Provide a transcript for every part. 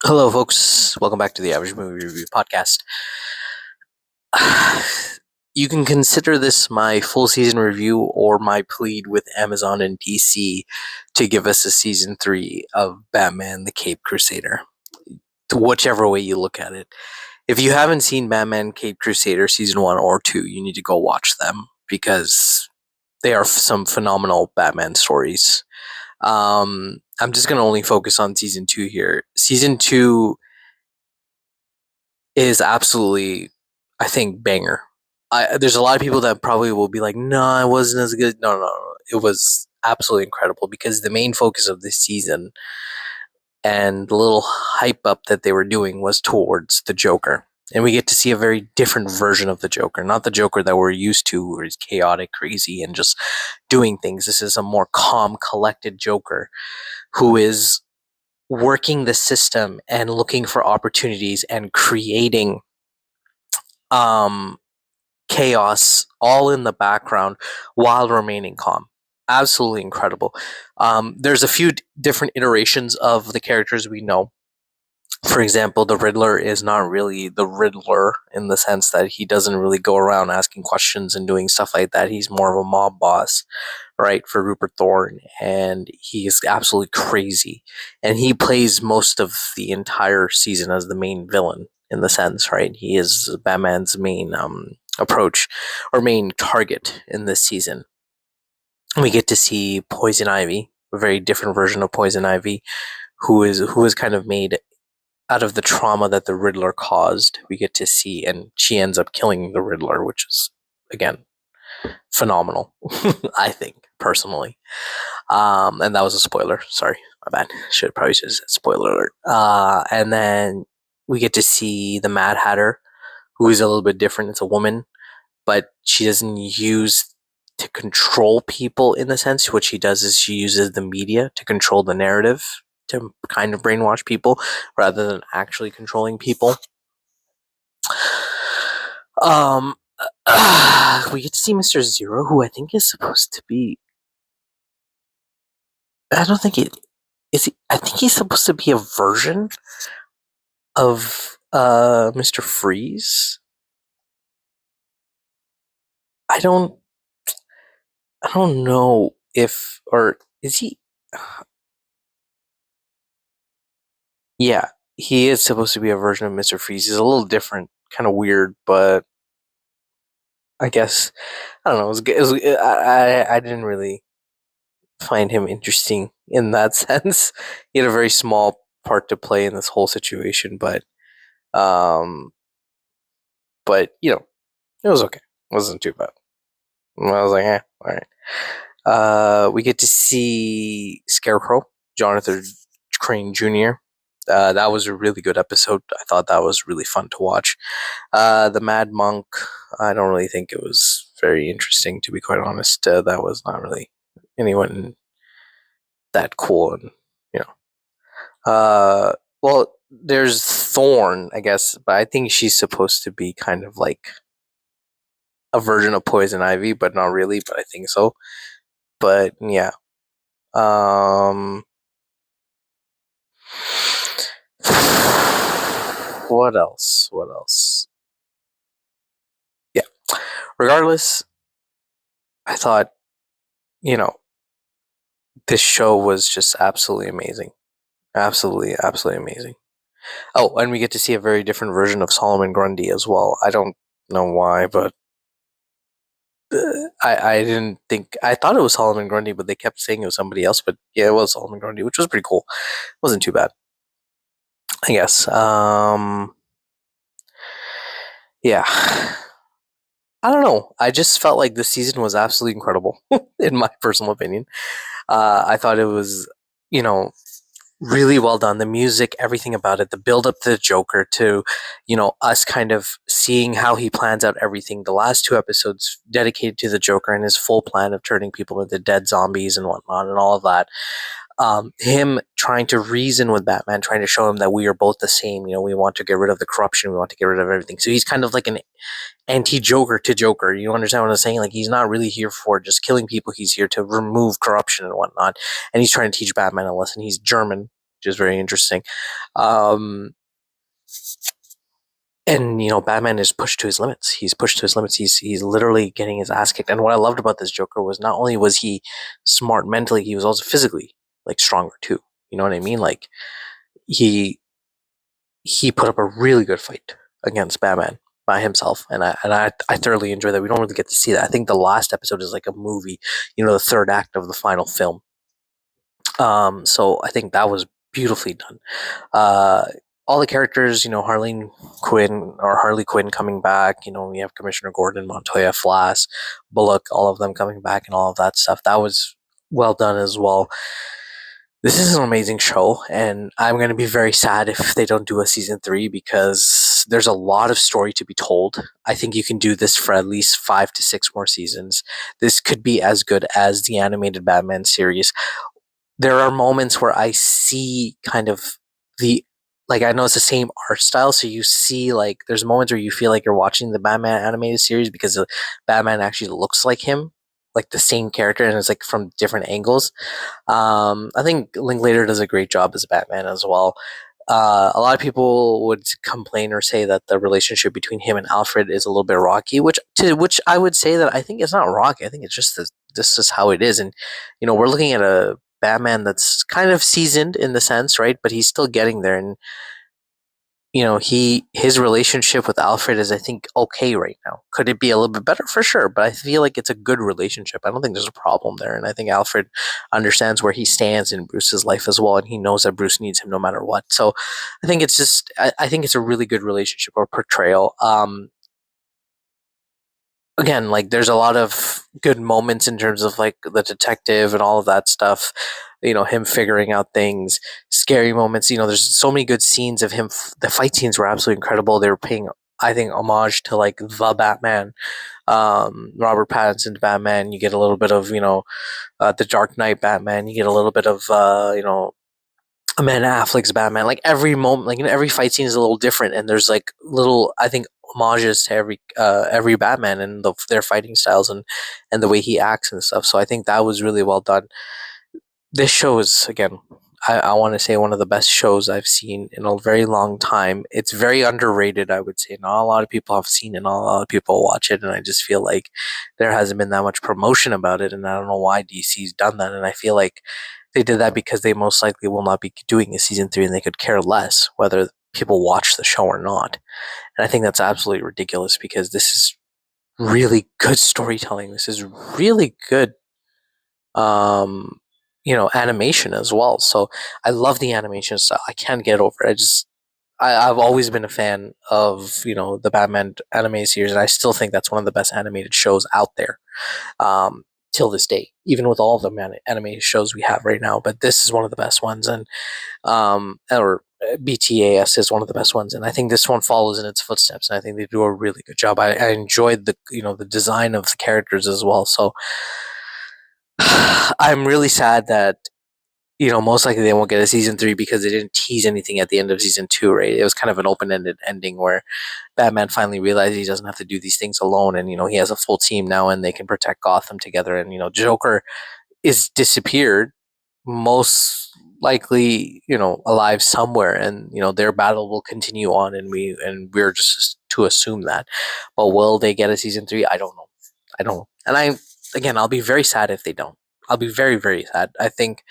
Hello, folks. Welcome back to the Average Movie Review Podcast. You can consider this my full season review or my plead with Amazon and DC to give us a season 3 of Batman the Caped Crusader. Whichever way you look at it. If you haven't seen Batman Caped Crusader season 1 or 2, you need to go watch them because they are some phenomenal Batman stories. I'm just going to only focus on season 2 here. Season 2 is absolutely, I think, banger. There's a lot of people that probably will be like, no, it wasn't as good. No. It was absolutely incredible because the main focus of this season and the little hype up that they were doing was towards the Joker. And we get to see a very different version of the Joker. Not the Joker that we're used to, where he's chaotic, crazy, and just doing things. This is a more calm, collected Joker who is working the system and looking for opportunities and creating chaos all in the background while remaining calm. Absolutely incredible. There's a few different iterations of the characters we know. For example, the Riddler is not really the Riddler in the sense that he doesn't really go around asking questions and doing stuff like that. He's more of a mob boss, right, for Rupert Thorne, and he is absolutely crazy. And he plays most of the entire season as the main villain in the sense, right? He is Batman's main approach or main target in this season. We get to see Poison Ivy, a very different version of Poison Ivy, who is kind of made out of the trauma that the Riddler caused. We get to see, and she ends up killing the Riddler, which is again phenomenal. I think personally, and that was a spoiler. Sorry, my bad. Should have probably said spoiler alert. And then we get to see the Mad Hatter, who is a little bit different. It's a woman, but she doesn't use to control people in the sense. What she does is she uses the media to control the narrative, to kind of brainwash people rather than actually controlling people. We get to see Mr. Zero, who I think is supposed to be. I don't think it is. I think he's supposed to be a version of Mr. Freeze. I don't know if, or is he? Yeah, he is supposed to be a version of Mr. Freeze. He's a little different, kind of weird, but I guess I don't know. I didn't really find him interesting in that sense. He had a very small part to play in this whole situation, um, but it was okay. It wasn't too bad. I was like, all right. We get to see Scarecrow, Jonathan Crane Jr. That was a really good episode. I thought that was really fun to watch. The Mad Monk, I don't really think it was very interesting, to be quite honest. That was not really anyone that cool, and you well, there's Thorn, I guess, but I think she's supposed to be kind of like a version of Poison Ivy, but not really, but I think so. But yeah. What else? What else? Yeah. Regardless, I thought, you know, this show was just absolutely amazing. Absolutely amazing. Oh, and we get to see a very different version of Solomon Grundy as well. I don't know why, but I didn't think, I thought it was Solomon Grundy, but they kept saying it was somebody else. But yeah, it was Solomon Grundy, which was pretty cool. It wasn't too bad, I guess. Yeah. I don't know. I just felt like this season was absolutely incredible, in my personal opinion. I thought it was, you know, really well done. The music, everything about it, the build up to the Joker, to, us kind of seeing how he plans out everything. The last 2 episodes dedicated to the Joker and his full plan of turning people into dead zombies and whatnot and all of that. Him trying to reason with Batman, trying to show him that we are both the same. We want to get rid of the corruption. We want to get rid of everything. So he's kind of like an anti-Joker to Joker. You understand what I'm saying? Like, he's not really here for just killing people. He's here to remove corruption and whatnot. And he's trying to teach Batman a lesson. He's German, which is very interesting. Um, and Batman is pushed to his limits. He's pushed to his limits. He's literally getting his ass kicked. And what I loved about this Joker was not only was he smart mentally, he was also physically like stronger too. You know what I mean? Like he he put up a really good fight against Batman by himself, and I thoroughly enjoy that. We don't really get to see that. I think the last episode is like a movie, the third act of the final film. So I think that was beautifully done. Uh, all the characters, Harley Quinn coming back. We have Commissioner Gordon, Montoya, Flash, Bullock, all of them coming back, and all of that stuff. That was well done as well. This is an amazing show, and I'm going to be very sad if they don't do a season three because there's a lot of story to be told. I think you can do this for at least 5 to 6 more seasons. This could be as good as the animated Batman series. There are moments where I see kind of the like I know it's the same art style, so you see like there's moments where you feel like you're watching the Batman animated series because the Batman actually looks like him, like the same character, and it's like from different angles. I think Linklater does a great job as Batman as well. A lot of people would complain or say that the relationship between him and Alfred is a little bit rocky, which I would say that I think it's not rocky. I think it's just this is how it is, and we're looking at a Batman that's kind of seasoned in the sense, right? But he's still getting there, and his relationship with Alfred is, I think, okay right now. Could it be a little bit better? For sure, but I feel like it's a good relationship. I don't think there's a problem there, and I think Alfred understands where he stands in Bruce's life as well, and he knows that Bruce needs him no matter what. So, I think it's just, I think it's a really good relationship or portrayal. Again, like there's a lot of good moments in terms of like the detective and all of that stuff, him figuring out things, scary moments. There's so many good scenes of him. The fight scenes were absolutely incredible. They were paying, I think, homage to like the Batman, Robert Pattinson's Batman. You get a little bit of the Dark Knight Batman. You get a little bit of Ben Affleck's Batman. Like every moment, like every fight scene is a little different, and there's like little, I think, homages to every Batman and their fighting styles and the way he acts and stuff. So I think that was really well done. This show is, again, I want to say, one of the best shows I've seen in a very long time. It's very underrated, I would say. Not a lot of people have seen it, not a lot of people watch it, and I just feel like there hasn't been that much promotion about it, and I don't know why DC's done that, and I feel like they did that because they most likely will not be doing a season three, and they could care less whether people watch the show or not. And I think that's absolutely ridiculous because this is really good storytelling. This is really good animation as well. So I love the animation style. I can't get over it. I've always been a fan of the Batman anime series, and I still think that's one of the best animated shows out there, till this day. Even with all of the animated shows we have right now, but this is one of the best ones, and or BTAS is one of the best ones, and I think this one follows in its footsteps, and I think they do a really good job. I enjoyed the design of the characters as well. So I'm really sad that most likely they won't get a season three because they didn't tease anything at the end of season two, right? It was kind of an open-ended ending where Batman finally realized he doesn't have to do these things alone, and he has a full team now, and they can protect Gotham together. And Joker is disappeared, most likely alive somewhere, and their battle will continue on, and we're just to assume that. But will they get a season three? I don't know. And I'll be very sad if they don't. I'll be very, very sad. I think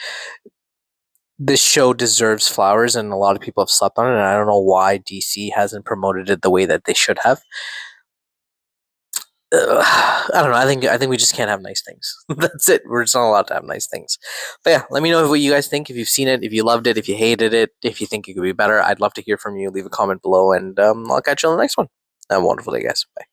this show deserves flowers, and a lot of people have slept on it, and I don't know why DC hasn't promoted it the way that they should have. I don't know. I think we just can't have nice things. That's it. We're just not allowed to have nice things. But yeah, let me know what you guys think. If you've seen it, if you loved it, if you hated it, if you think it could be better, I'd love to hear from you. Leave a comment below, and I'll catch you on the next one. Have a wonderful day, guys. Bye.